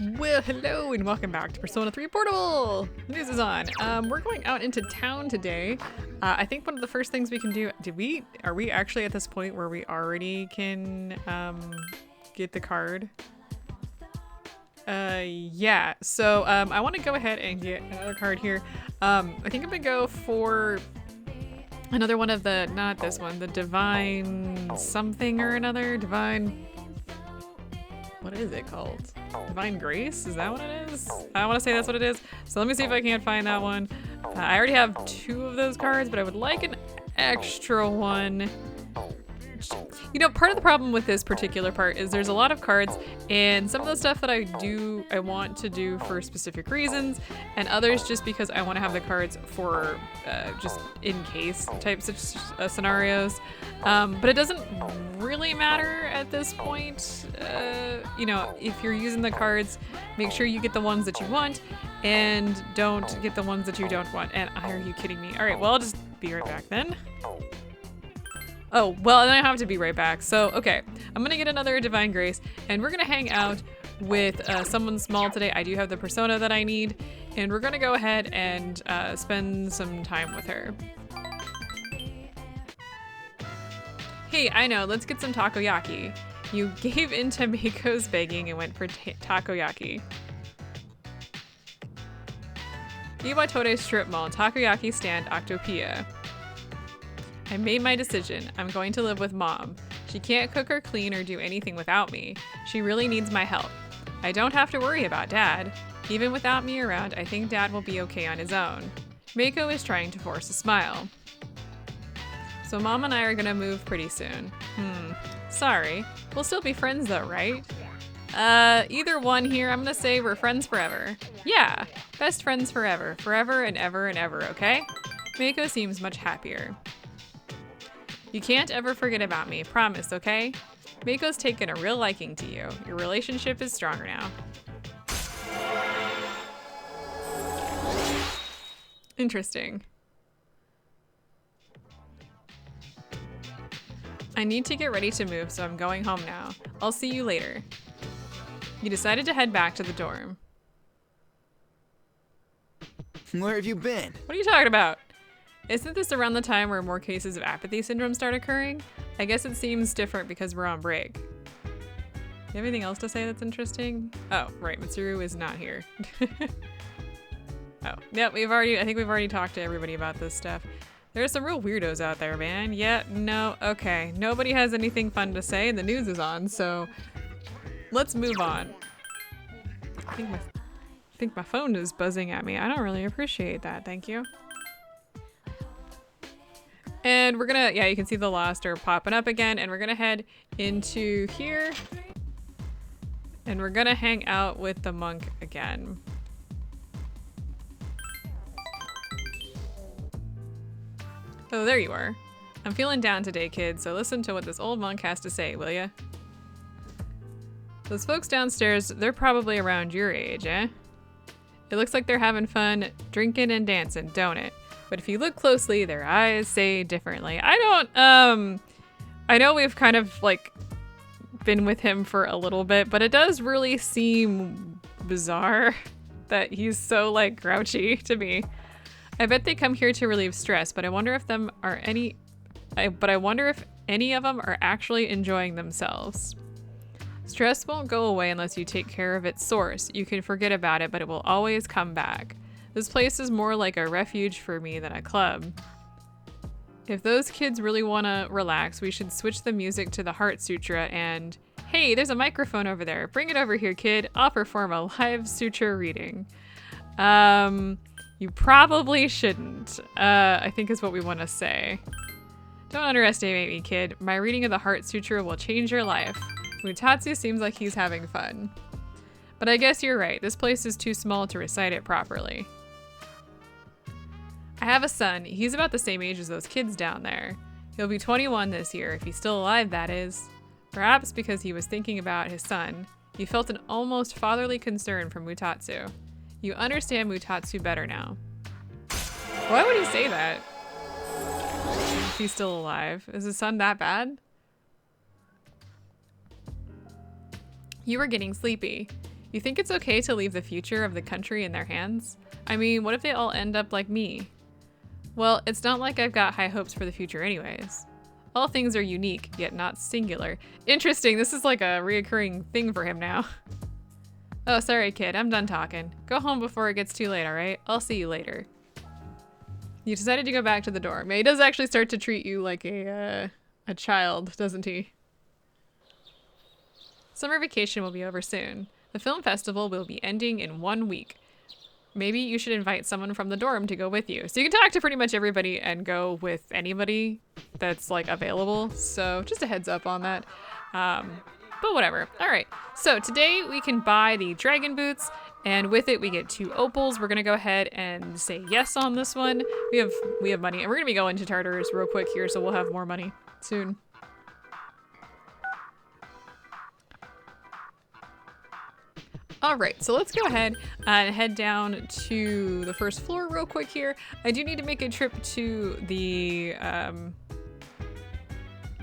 Well, hello and welcome back to Persona 3 Portable! The news is on. We're going out into town today. I think one of the first things we can do, are we actually at this point where we already can get the card? Yeah, so I want to go ahead and get another card here. I think I'm gonna go for another one of the, not this one, the Divine something or another, Divine, what is it called? Divine Grace? Is that what it is? I want to say that's what it is. So let me see if I can't find that one. I already have 2 of those cards, but I would like an extra one. You know, part of the problem with this particular part is there's a lot of cards, and some of the stuff that I want to do for specific reasons, and others just because I want to have the cards for just in case type scenarios. But it doesn't really matter at this point. You know, if you're using the cards, make sure you get the ones that you want, and don't get the ones that you don't want. And are you kidding me? All right, well, I'll just be right back then. Oh, well, then I have to be right back. So, okay, I'm gonna get another Divine Grace, and we're gonna hang out with someone small today. I do have the persona that I need, and we're gonna go ahead and spend some time with her. Hey, I know, let's get some takoyaki. You gave in to Meiko's begging and went for takoyaki. Iwatore Strip Mall, takoyaki stand, Octopia. I made my decision. I'm going to live with Mom. She can't cook or clean or do anything without me. She really needs my help. I don't have to worry about Dad. Even without me around, I think Dad will be okay on his own. Meiko is trying to force a smile. So Mom and I are gonna move pretty soon. Sorry. We'll still be friends though, right? Either one here. I'm gonna say we're friends forever. Yeah, best friends forever. Forever and ever, okay? Meiko seems much happier. You can't ever forget about me, promise, okay? Meiko's taken a real liking to you. Your relationship is stronger now. Interesting. I need to get ready to move, so I'm going home now. I'll see you later. You decided to head back to the dorm. Where have you been? What are you talking about? Isn't this around the time where more cases of apathy syndrome start occurring? I guess it seems different because we're on break. You have anything else to say that's interesting? Oh, right, Mitsuru is not here. Oh, yeah, I think we've already talked to everybody about this stuff. There's some real weirdos out there, man. Yeah, no, okay. Nobody has anything fun to say and the news is on, so let's move on. I think my phone is buzzing at me. I don't really appreciate that, thank you. And we're gonna, yeah, you can see the Lost are popping up again, and we're gonna head into here. And we're gonna hang out with the monk again. Oh, there you are. I'm feeling down today, kid, so listen to what this old monk has to say, will ya? Those folks downstairs, they're probably around your age, eh? It looks like they're having fun drinking and dancing, don't it? But if you look closely, their eyes say differently. I know we've kind of like been with him for a little bit, but it does really seem bizarre that he's so like grouchy to me. I bet they come here to relieve stress, but I wonder if I wonder if any of them are actually enjoying themselves. Stress won't go away unless you take care of its source. You can forget about it, but it will always come back. This place is more like a refuge for me than a club. If those kids really want to relax, we should switch the music to the Heart Sutra and... Hey, there's a microphone over there. Bring it over here, kid. I'll perform a live sutra reading. You probably shouldn't, I think is what we want to say. Don't underestimate me, kid. My reading of the Heart Sutra will change your life. Mutatsu seems like he's having fun. But I guess you're right. This place is too small to recite it properly. I have a son. He's about the same age as those kids down there. He'll be 21 this year, if he's still alive, that is. Perhaps because he was thinking about his son, he felt an almost fatherly concern for Mutatsu. You understand Mutatsu better now. Why would he say that? If he's still alive. Is his son that bad? You were getting sleepy. You think it's okay to leave the future of the country in their hands? I mean, what if they all end up like me? Well, it's not like I've got high hopes for the future anyways. All things are unique, yet not singular. Interesting, this is like a reoccurring thing for him now. Oh, sorry kid, I'm done talking. Go home before it gets too late, alright? I'll see you later. You decided to go back to the dorm. Yeah, he does actually start to treat you like a child, doesn't he? Summer vacation will be over soon. The film festival will be ending in 1 week. Maybe you should invite someone from the dorm to go with you. So you can talk to pretty much everybody and go with anybody that's like available. So just a heads up on that. But whatever. All right. So today we can buy the dragon boots, and with it we get 2 opals. We're gonna go ahead and say yes on this one. We have money, and we're gonna be going to Tartarus real quick here, so we'll have more money soon. All right, so let's go ahead and head down to the first floor real quick here. I do need to make a trip to the,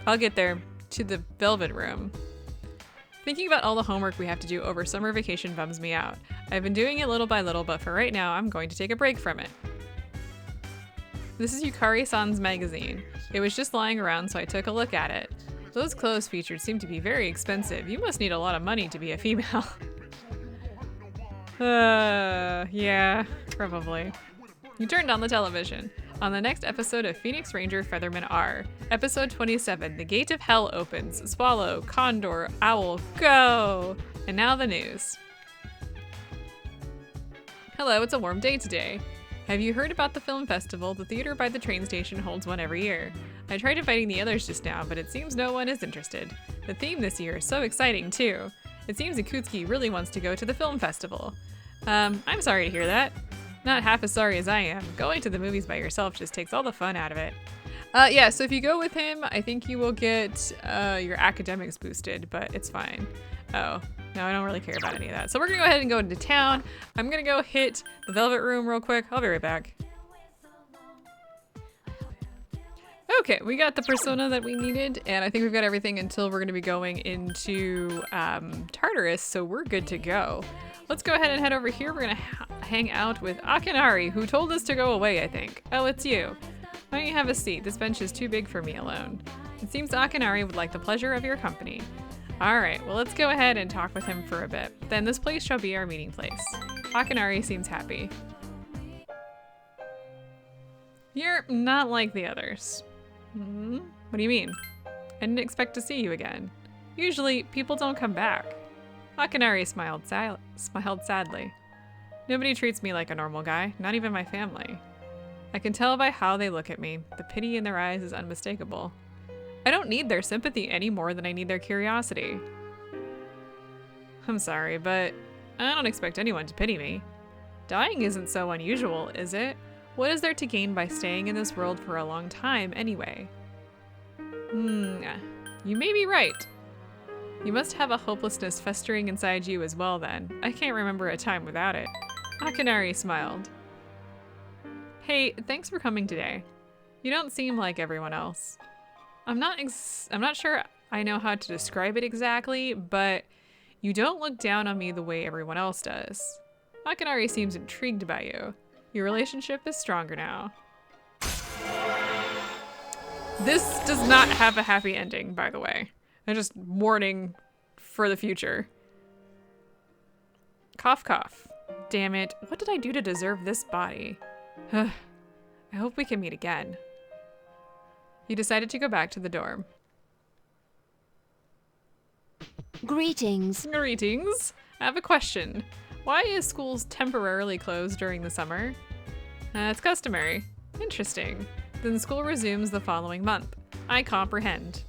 I'll get there, to the Velvet Room. Thinking about all the homework we have to do over summer vacation bums me out. I've been doing it little by little, but for right now, I'm going to take a break from it. This is Yukari-san's magazine. It was just lying around, so I took a look at it. Those clothes featured seem to be very expensive. You must need a lot of money to be a female. Yeah, probably. You turned on the television. On the next episode of Phoenix Ranger Featherman R. Episode 27, The Gate of Hell opens. Swallow, Condor, Owl, go! And now the news. Hello, it's a warm day today. Have you heard about the film festival? The theater by the train station holds one every year. I tried inviting the others just now, but it seems no one is interested. The theme this year is so exciting too. It seems Akutsuki really wants to go to the film festival. I'm sorry to hear that. Not half as sorry as I am. Going to the movies by yourself just takes all the fun out of it. Yeah, so if you go with him, I think you will get your academics boosted, but it's fine. Oh, no, I don't really care about any of that. So we're gonna go ahead and go into town. I'm gonna go hit the Velvet Room real quick. I'll be right back. Okay, we got the persona that we needed, and I think we've got everything until we're gonna be going into Tartarus, so we're good to go. Let's go ahead and head over here. We're gonna hang out with Akinari, who told us to go away, I think. Oh, it's you. Why don't you have a seat? This bench is too big for me alone. It seems Akinari would like the pleasure of your company. All right, well, let's go ahead and talk with him for a bit. Then this place shall be our meeting place. Akinari seems happy. You're not like the others. What do you mean? I didn't expect to see you again. Usually, people don't come back. Akinari smiled sadly. Nobody treats me like a normal guy, not even my family. I can tell by how they look at me. The pity in their eyes is unmistakable. I don't need their sympathy any more than I need their curiosity. I'm sorry, but I don't expect anyone to pity me. Dying isn't so unusual, is it? What is there to gain by staying in this world for a long time anyway? You may be right. You must have a hopelessness festering inside you as well then. I can't remember a time without it. Akinari smiled. Hey, thanks for coming today. You don't seem like everyone else. I'm not sure I know how to describe it exactly, but you don't look down on me the way everyone else does. Akinari seems intrigued by you. Your relationship is stronger now. This does not have a happy ending, by the way. I'm just warning for the future. Cough, cough. Damn it. What did I do to deserve this body? I hope we can meet again. You decided to go back to the dorm. Greetings. Greetings. I have a question. Why is schools temporarily closed during the summer? It's customary. Interesting. Then school resumes the following month. I comprehend.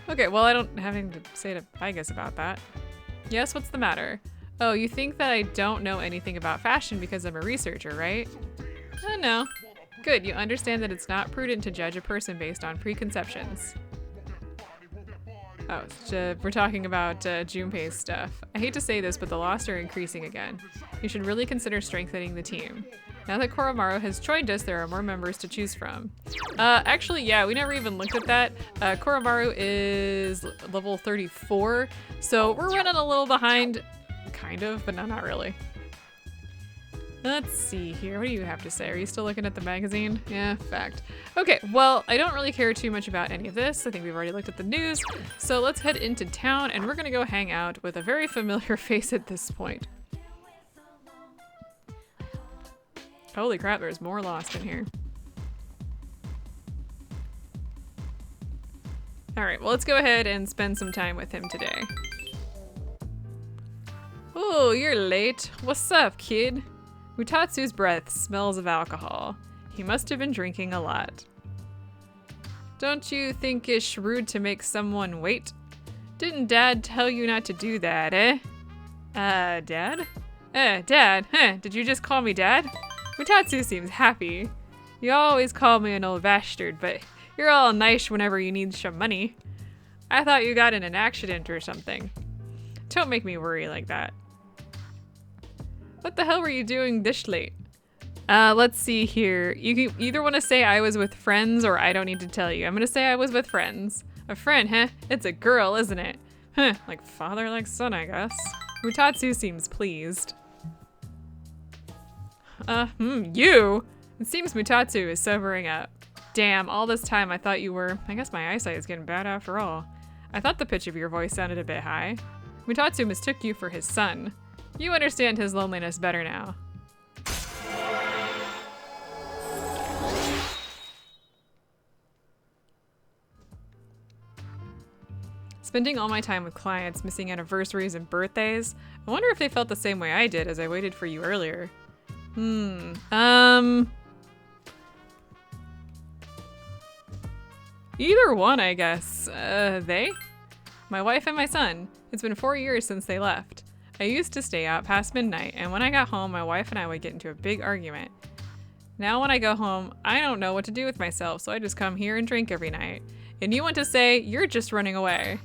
Okay, well, I don't have anything to say to Vigus about that. Yes, what's the matter? Oh, you think that I don't know anything about fashion because I'm a researcher, right? No. Good, you understand that it's not prudent to judge a person based on preconceptions. Oh, we're talking about Junpei's stuff. I hate to say this, but the lost are increasing again. You should really consider strengthening the team. Now that Koromaru has joined us, there are more members to choose from. Actually, yeah, we never even looked at that. Koromaru is level 34, so we're running a little behind, kind of, but no, not really. Let's see here. What do you have to say? Are you still looking at the magazine? Yeah, fact. Okay, well, I don't really care too much about any of this. I think we've already looked at the news. So let's head into town, and we're gonna go hang out with a very familiar face at this point. Holy crap, there's more lost in here. All right, well, let's go ahead and spend some time with him today. Oh, you're late. What's up, kid? Mutatsu's breath smells of alcohol. He must have been drinking a lot. Don't you think it's rude to make someone wait? Didn't Dad tell you not to do that, eh? Dad? Dad? Huh, did you just call me Dad? Mutatsu seems happy. You always call me an old bastard, but you're all nice whenever you need some money. I thought you got in an accident or something. Don't make me worry like that. What the hell were you doing this late? Let's see here. You can either want to say I was with friends or I don't need to tell you. I'm gonna say I was with friends. A friend, huh? It's a girl, isn't it? Huh, like father, like son, I guess. Mutatsu seems pleased. You? It seems Mutatsu is sobering up. Damn, all this time I thought you were... I guess my eyesight is getting bad after all. I thought the pitch of your voice sounded a bit high. Mutatsu mistook you for his son. You understand his loneliness better now. Spending all my time with clients, missing anniversaries and birthdays. I wonder if they felt the same way I did as I waited for you earlier. Either one, I guess. They? My wife and my son. It's been 4 years since they left. I used to stay out past midnight, and when I got home, my wife and I would get into a big argument. Now when I go home, I don't know what to do with myself, so I just come here and drink every night. And you want to say, you're just running away.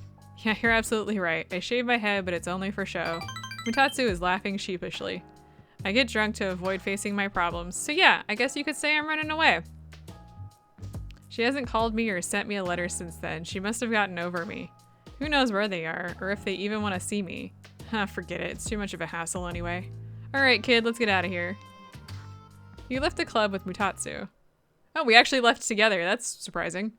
Yeah, you're absolutely right. I shave my head, but it's only for show. Mutatsu is laughing sheepishly. I get drunk to avoid facing my problems, so yeah, I guess you could say I'm running away. She hasn't called me or sent me a letter since then. She must have gotten over me. Who knows where they are, or if they even want to see me. Forget it. It's too much of a hassle anyway. Alright, kid, let's get out of here. You left the club with Mutatsu. Oh, we actually left together. That's surprising.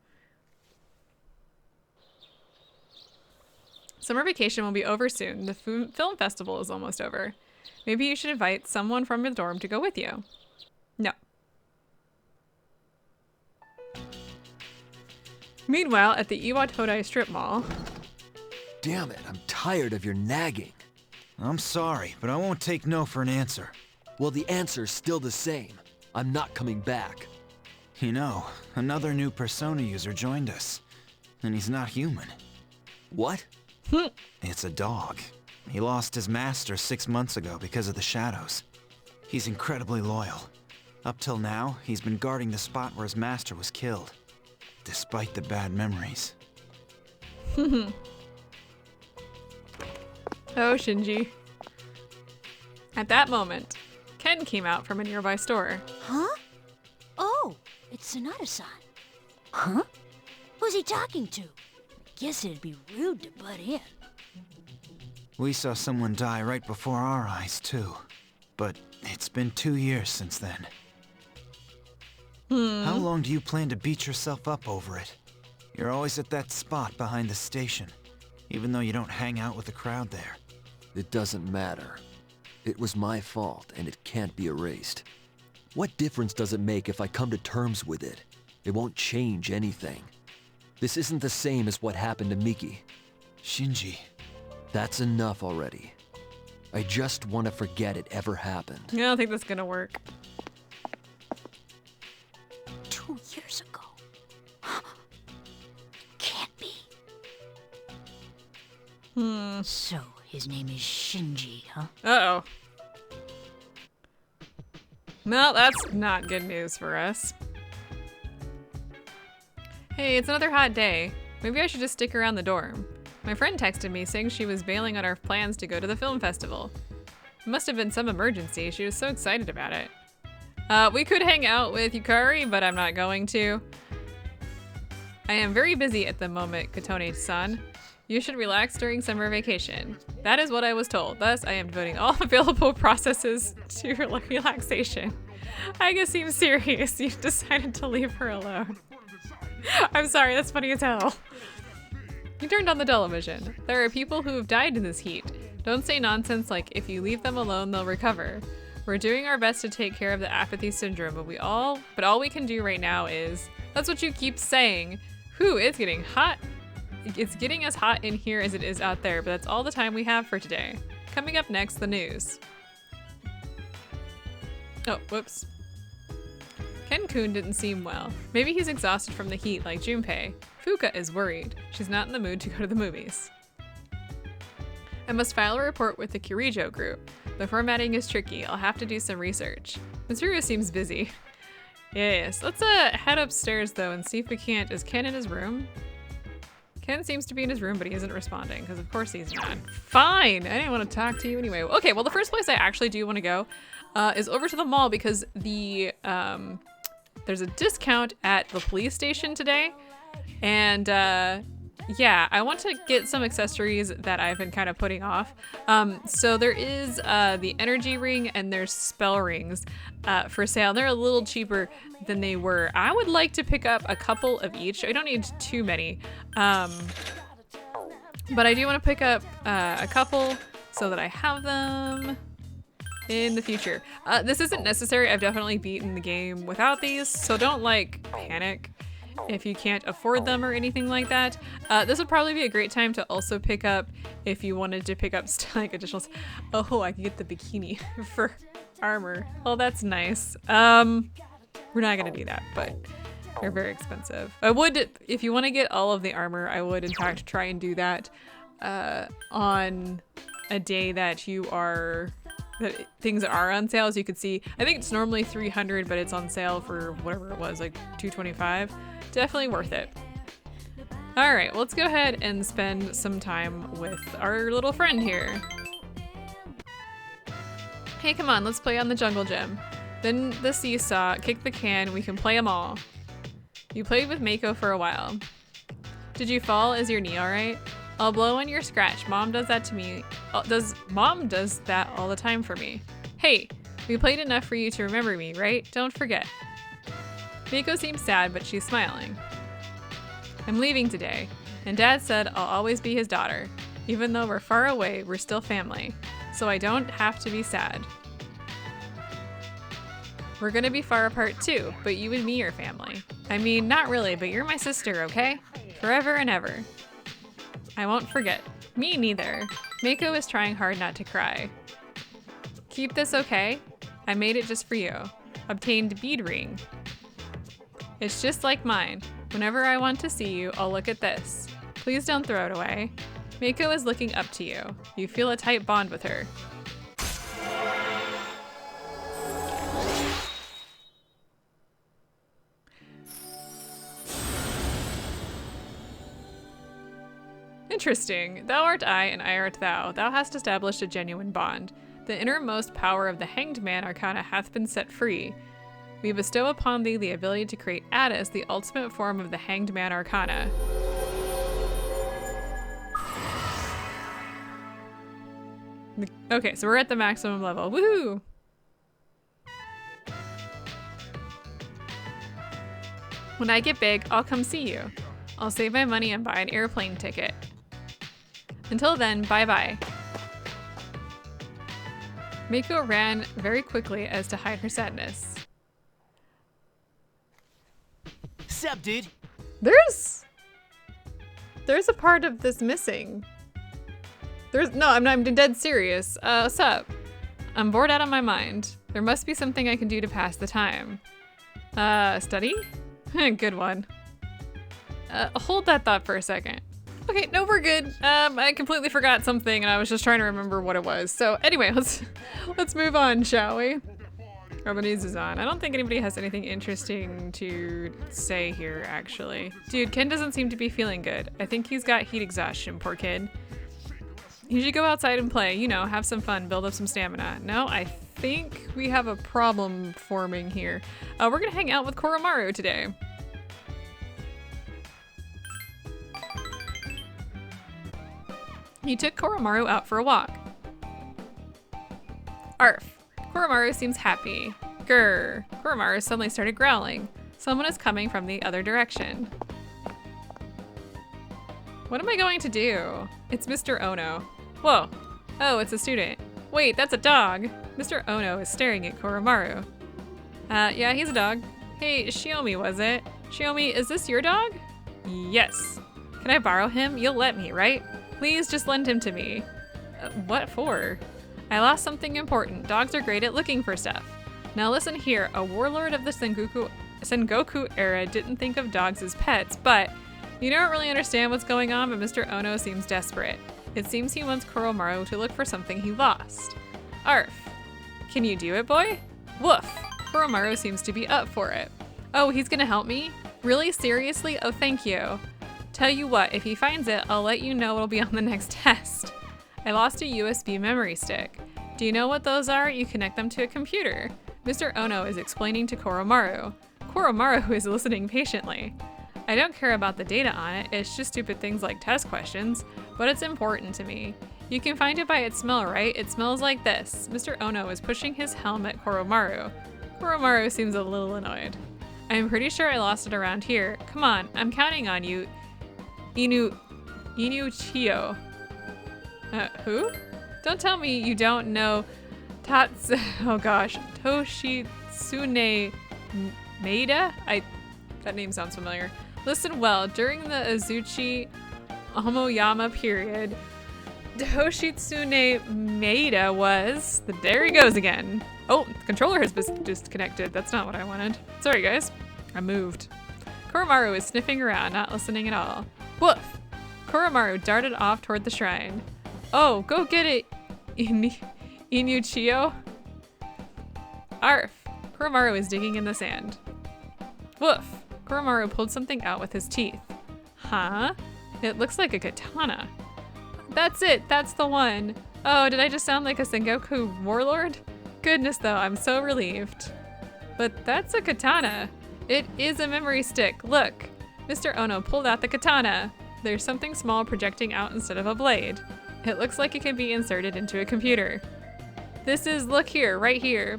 Summer vacation will be over soon. The film festival is almost over. Maybe you should invite someone from your dorm to go with you. No. Meanwhile, at the Iwatodai strip mall... Damn it, I'm tired of your nagging. I'm sorry, but I won't take no for an answer. Well, the answer's still the same. I'm not coming back. You know, another new Persona user joined us. And he's not human. What? It's a dog. He lost his master 6 months ago because of the shadows. He's incredibly loyal. Up till now, he's been guarding the spot where his master was killed. Despite the bad memories. Oh, Shinji. At that moment, Ken came out from a nearby store. Huh? Oh, it's Sonata-san. Huh? Who's he talking to? Guess it'd be rude to butt in. We saw someone die right before our eyes, too. But it's been 2 years since then. How long do you plan to beat yourself up over it? You're always at that spot behind the station, even though you don't hang out with the crowd there. It doesn't matter. It was my fault, and it can't be erased. What difference does it make if I come to terms with it? It won't change anything. This isn't the same as what happened to Miki. Shinji. That's enough already. I just want to forget it ever happened. I don't think that's gonna work. 2 years ago. Can't be. So, his name is Shinji, huh? Uh-oh. No, that's not good news for us. Hey, it's another hot day. Maybe I should just stick around the dorm. My friend texted me saying she was bailing on our plans to go to the film festival. It must have been some emergency. She was so excited about it. We could hang out with Yukari, but I'm not going to. I am very busy at the moment, Kotone-san. You should relax during summer vacation. That is what I was told. Thus, I am devoting all available processes to relaxation. Aiga seems serious. You've decided to leave her alone. I'm sorry, that's funny as hell. You turned on the television. There are people who have died in this heat. Don't say nonsense like if you leave them alone, they'll recover. We're doing our best to take care of the apathy syndrome, but all we can do right now is, that's what you keep saying. Whew, it's getting hot. It's getting as hot in here as it is out there, but that's all the time we have for today. Coming up next, the news. Oh, whoops. Ken-kun didn't seem well. Maybe he's exhausted from the heat like Junpei. Fuka is worried. She's not in the mood to go to the movies. I must file a report with the Kirijo group. The formatting is tricky. I'll have to do some research. Mitsuru seems busy. Yes, let's head upstairs though and see if we can't. Is Ken in his room? Ken seems to be in his room, but he isn't responding because of course he's not. Fine, I didn't want to talk to you anyway. Okay, well the first place I actually do want to go is over to the mall because the there's a discount at the police station today. And yeah, I want to get some accessories that I've been kind of putting off. So there is the energy ring and there's spell rings for sale. They're a little cheaper than they were. I would like to pick up a couple of each. I don't need too many. But I do want to pick up a couple so that I have them in the future. This isn't necessary. I've definitely beaten the game without these, so don't like panic if you can't afford them or anything like that. This would probably be a great time to also pick up if you wanted to pick up like additionals. Oh, I can get the bikini for armor. Oh, that's nice. We're not gonna do that, but they're very expensive. I would, if you want to get all of the armor, I would in fact try and do that on a day that you are that things are on sale. As you can see, I think it's normally 300, but it's on sale for whatever it was, like 225. Definitely worth it. All right, well, let's go ahead and spend some time with our little friend here. Hey, come on, let's play on the jungle gym. Then the seesaw, kick the can, we can play them all. You played with Mako for a while. Did you fall? Is your knee all right? I'll blow on your scratch. Mom does that to me. Mom does that all the time for me. Hey, we played enough for you to remember me, right? Don't forget. Miko seems sad, but she's smiling. I'm leaving today, and Dad said I'll always be his daughter. Even though we're far away, we're still family, so I don't have to be sad. We're gonna be far apart too, but you and me are family. I mean, not really, but you're my sister, okay? Forever and ever. I won't forget. Me neither. Mako is trying hard not to cry. Keep this, okay? I made it just for you. Obtained bead ring. It's just like mine. Whenever I want to see you, I'll look at this. Please don't throw it away. Mako is looking up to you. You feel a tight bond with her. Interesting. Thou art I, and I art thou. Thou hast established a genuine bond. The innermost power of the Hanged Man Arcana hath been set free. We bestow upon thee the ability to create Addis, the ultimate form of the Hanged Man Arcana. Okay, so we're at the maximum level. Woohoo! When I get big, I'll come see you. I'll save my money and buy an airplane ticket. Until then, bye-bye. Miko ran very quickly as to hide her sadness. Sup, dude? There's a part of this missing. I'm dead serious. What's up? I'm bored out of my mind. There must be something I can do to pass the time. Study? Good one. Hold that thought for a second. Okay, no, we're good. I completely forgot something and I was just trying to remember what it was. So anyway, let's move on, shall we? Oh, the news is on. I don't think anybody has anything interesting to say here, actually. Dude, Ken doesn't seem to be feeling good. I think he's got heat exhaustion, poor kid. He should go outside and play, you know, have some fun, build up some stamina. No, I think we have a problem forming here. We're gonna hang out with Koromaru today. He took Koromaru out for a walk. Arf. Koromaru seems happy. Grr. Koromaru suddenly started growling. Someone is coming from the other direction. What am I going to do? It's Mr. Ono. Whoa. Oh, it's a student. Wait, that's a dog. Mr. Ono is staring at Koromaru. Yeah, he's a dog. Hey, Shiomi, was it? Shiomi, is this your dog? Yes. Can I borrow him? You'll let me, right? Please just lend him to me. What for? I lost something important. Dogs are great at looking for stuff. Now listen here, a warlord of the Sengoku era didn't think of dogs as pets, but you don't really understand what's going on, but Mr. Ono seems desperate. It seems he wants Koromaru to look for something he lost. Arf. Can you do it, boy? Woof. Koromaru seems to be up for it. Oh, he's gonna help me? Really? Seriously? Oh, thank you. Tell you what, if he finds it, I'll let you know what'll be on the next test. I lost a USB memory stick. Do you know what those are? You connect them to a computer. Mr. Ono is explaining to Koromaru. Koromaru is listening patiently. I don't care about the data on it, it's just stupid things like test questions, but it's important to me. You can find it by its smell, right? It smells like this. Mr. Ono is pushing his helm at Koromaru. Koromaru seems a little annoyed. I'm pretty sure I lost it around here. Come on, I'm counting on you. Inuchio. Who? Don't tell me you don't know Toshitsune Maeda? That name sounds familiar. Listen well, during the Azuchi Omoyama period, Toshitsune Maeda was... There he goes again. Oh, the controller has been disconnected. That's not what I wanted. Sorry, guys. I moved. Koromaru is sniffing around, not listening at all. Woof! Koromaru darted off toward the shrine. Oh, go get it, Inuchio. Arf! Koromaru is digging in the sand. Woof! Koromaru pulled something out with his teeth. Huh? It looks like a katana. That's it! That's the one! Oh, did I just sound like a Sengoku warlord? Goodness though, I'm so relieved. But that's a katana. It is a memory stick, look! Mr. Ono pulled out the katana. There's something small projecting out instead of a blade. It looks like it can be inserted into a computer. This is, look here, right here.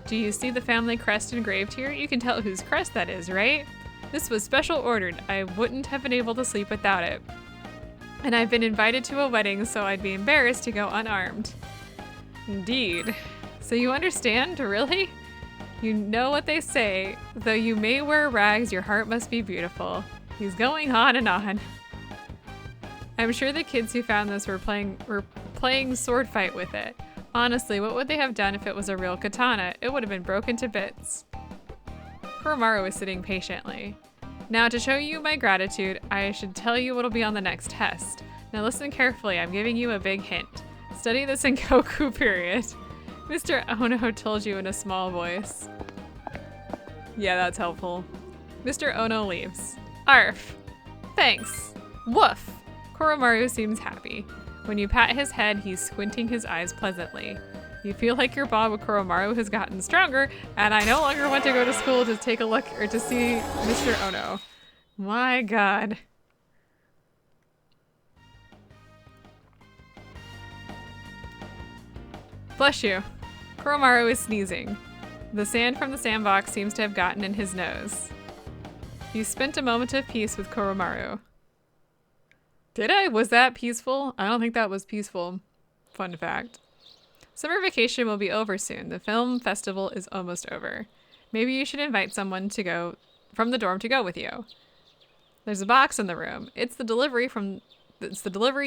Do you see the family crest engraved here? You can tell whose crest that is, right? This was special ordered. I wouldn't have been able to sleep without it. And I've been invited to a wedding, so I'd be embarrassed to go unarmed. Indeed. So you understand, really? You know what they say, though you may wear rags, your heart must be beautiful. He's going on and on. I'm sure the kids who found this were playing sword fight with it. Honestly, what would they have done if it was a real katana? It would have been broken to bits. Koromaru is sitting patiently. Now to show you my gratitude, I should tell you what'll be on the next test. Now listen carefully, I'm giving you a big hint. Study the Sengoku period. Mr. Ono told you in a small voice. Yeah, that's helpful. Mr. Ono leaves. Arf. Thanks. Woof. Koromaru seems happy. When you pat his head, he's squinting his eyes pleasantly. You feel like your bond with Koromaru has gotten stronger, and I no longer want to go to school to take a look or to see Mr. Ono. My god. Bless you. Koromaru is sneezing. The sand from the sandbox seems to have gotten in his nose. You spent a moment of peace with Koromaru. Did I? Was that peaceful? I don't think that was peaceful. Fun fact. Summer vacation will be over soon. The film festival is almost over. Maybe you should invite someone to go from the dorm to go with you. There's a box in the room. It's the delivery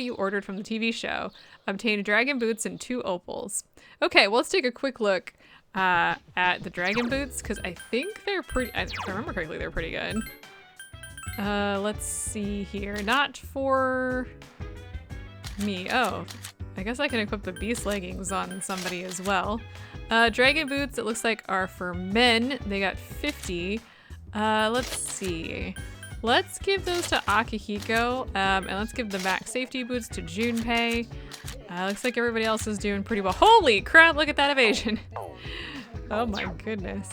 you ordered from the TV show. Obtain dragon boots and 2 opals. Okay, well, let's take a quick look at the dragon boots because I think they're pretty. If I remember correctly, they're pretty good. Let's see here. Not for me. Oh, I guess I can equip the beast leggings on somebody as well. Dragon boots, it looks like, are for men. They got 50. Let's see. Let's give those to Akihiko, and let's give the max safety boots to Junpei. Looks like everybody else is doing pretty well. Holy crap, look at that evasion. Oh my goodness.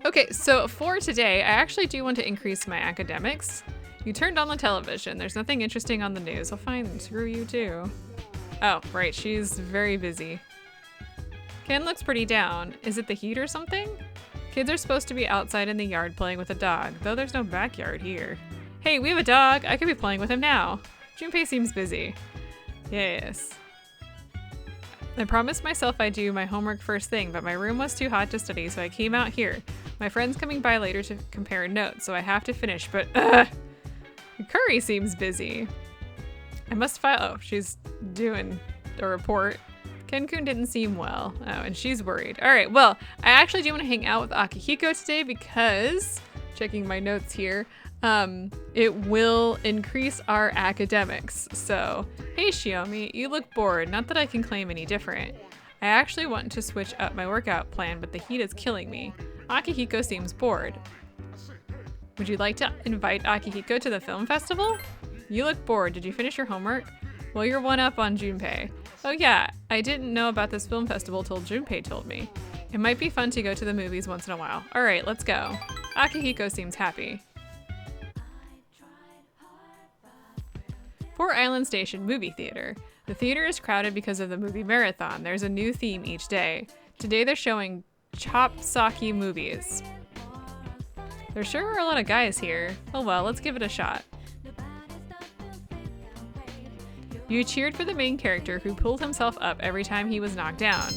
Okay, so for today, I actually do want to increase my academics. You turned on the television. There's nothing interesting on the news. Well, fine, screw you too. Oh, right, she's very busy. Ken looks pretty down. Is it the heat or something? Kids are supposed to be outside in the yard playing with a dog, though there's no backyard here. Hey, we have a dog. I could be playing with him now. Junpei seems busy. Yes. I promised myself I'd do my homework first thing, but my room was too hot to study, so I came out here. My friend's coming by later to compare notes, so I have to finish, but Curry seems busy. I must file. Oh, she's doing a report. Ken-kun didn't seem well. Oh, and she's worried. All right, well, I actually do want to hang out with Akihiko today because, checking my notes here, it will increase our academics. So, hey Shiomi, you look bored. Not that I can claim any different. I actually want to switch up my workout plan, but the heat is killing me. Akihiko seems bored. Would you like to invite Akihiko to the film festival? You look bored. Did you finish your homework? Well, you're one up on Junpei. Oh yeah, I didn't know about this film festival till Junpei told me. It might be fun to go to the movies once in a while. All right, let's go. Akihiko seems happy. Four Island Station Movie Theater. The theater is crowded because of the movie marathon. There's a new theme each day. Today they're showing Chopsaki movies. There sure are a lot of guys here. Oh well, let's give it a shot. You cheered for the main character who pulled himself up every time he was knocked down.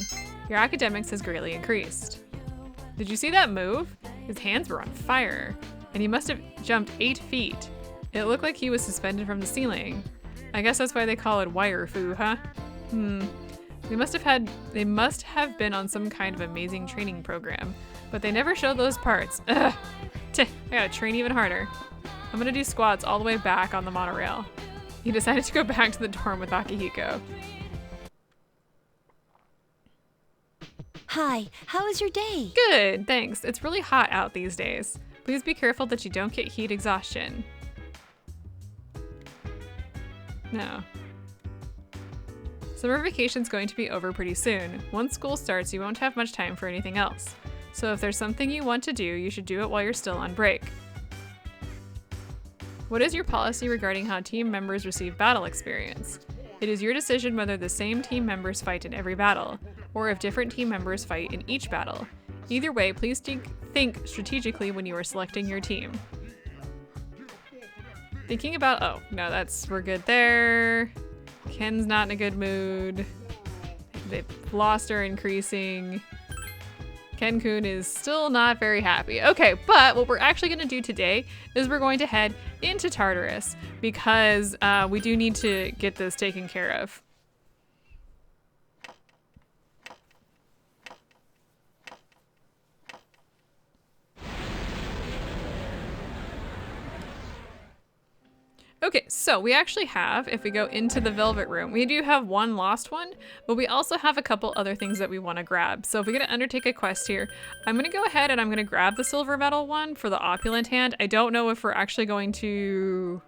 Your academics has greatly increased. Did you see that move? His hands were on fire, and he must have jumped 8 feet. It looked like he was suspended from the ceiling. I guess that's why they call it wire fu, huh? They must have been on some kind of amazing training program, but they never showed those parts. Ugh. I gotta train even harder. I'm gonna do squats all the way back on the monorail. He decided to go back to the dorm with Akihiko. Hi, how was your day? Good, thanks. It's really hot out these days. Please be careful that you don't get heat exhaustion. No. Summer vacation's going to be over pretty soon. Once school starts, you won't have much time for anything else. So if there's something you want to do, you should do it while you're still on break. What is your policy regarding how team members receive battle experience? It is your decision whether the same team members fight in every battle, or if different team members fight in each battle. Either way, please think strategically when you are selecting your team. Thinking about, oh, no, we're good there. Ken's not in a good mood. The lost are increasing. Ken-kun is still not very happy. Okay, but what we're actually going to do today is we're going to head into Tartarus because we do need to get this taken care of. Okay, so we actually have, if we go into the Velvet Room, we do have one lost one, but we also have a couple other things that we want to grab. So if we're going to undertake a quest here, I'm going to go ahead and I'm going to grab the silver medal one for the opulent hand. I don't know if we're actually going to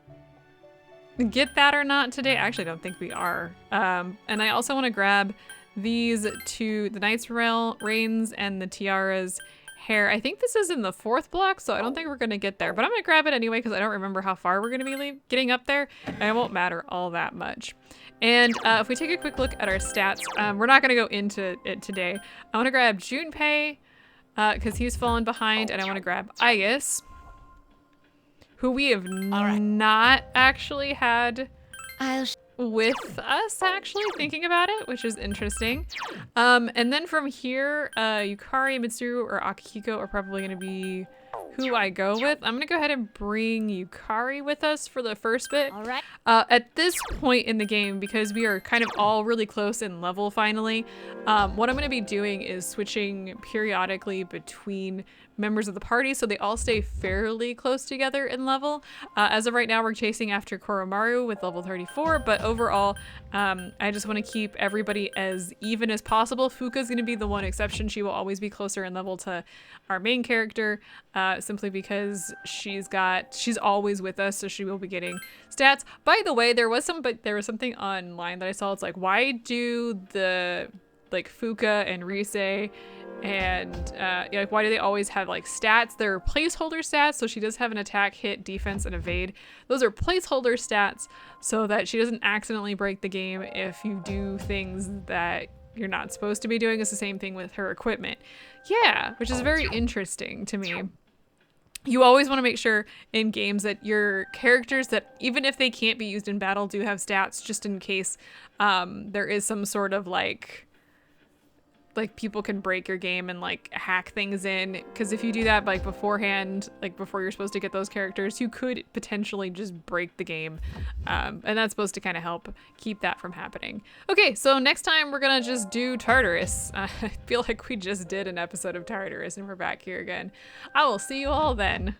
get that or not today. I actually don't think we are. And I also want to grab these two, the Knight's Reins and the Tiara's hair. I think this is in the 4th block, so I don't think we're going to get there, but I'm going to grab it anyway because I don't remember how far we're going to be getting up there, and it won't matter all that much. And if we take a quick look at our stats, we're not going to go into it today. I want to grab Junpei because he's fallen behind, and I want to grab Aigis, who we have not actually had with us, actually, thinking about it, which is interesting. And then from here, Yukari, Mitsuru, or Akihiko are probably going to be who I go with. I'm going to go ahead and bring Yukari with us for the first bit. All right. At this point in the game, because we are kind of all really close in level finally, what I'm going to be doing is switching periodically between members of the party, so they all stay fairly close together in level. As of right now, we're chasing after Koromaru with level 34, but overall, I just want to keep everybody as even as possible. Fuka's going to be the one exception. She will always be closer in level to our main character, simply because she's always with us, so she will be getting stats. By the way, there was something online that I saw. It's like, why do the like Fuka and Rise and like, why do they always have like stats? They're placeholder stats, so she does have an attack, hit, defense, and evade. Those are placeholder stats so that she doesn't accidentally break the game if you do things that you're not supposed to be doing. It's the same thing with her equipment. Yeah, which is very interesting to me. You always want to make sure in games that your characters, that even if they can't be used in battle, do have stats, just in case there is some sort of like people can break your game and like hack things in, because if you do that like beforehand, like before you're supposed to get those characters, you could potentially just break the game, and that's supposed to kind of help keep that from happening. Okay, so next time we're gonna just do Tartarus. I feel like we just did an episode of Tartarus and we're back here again. I will see you all then.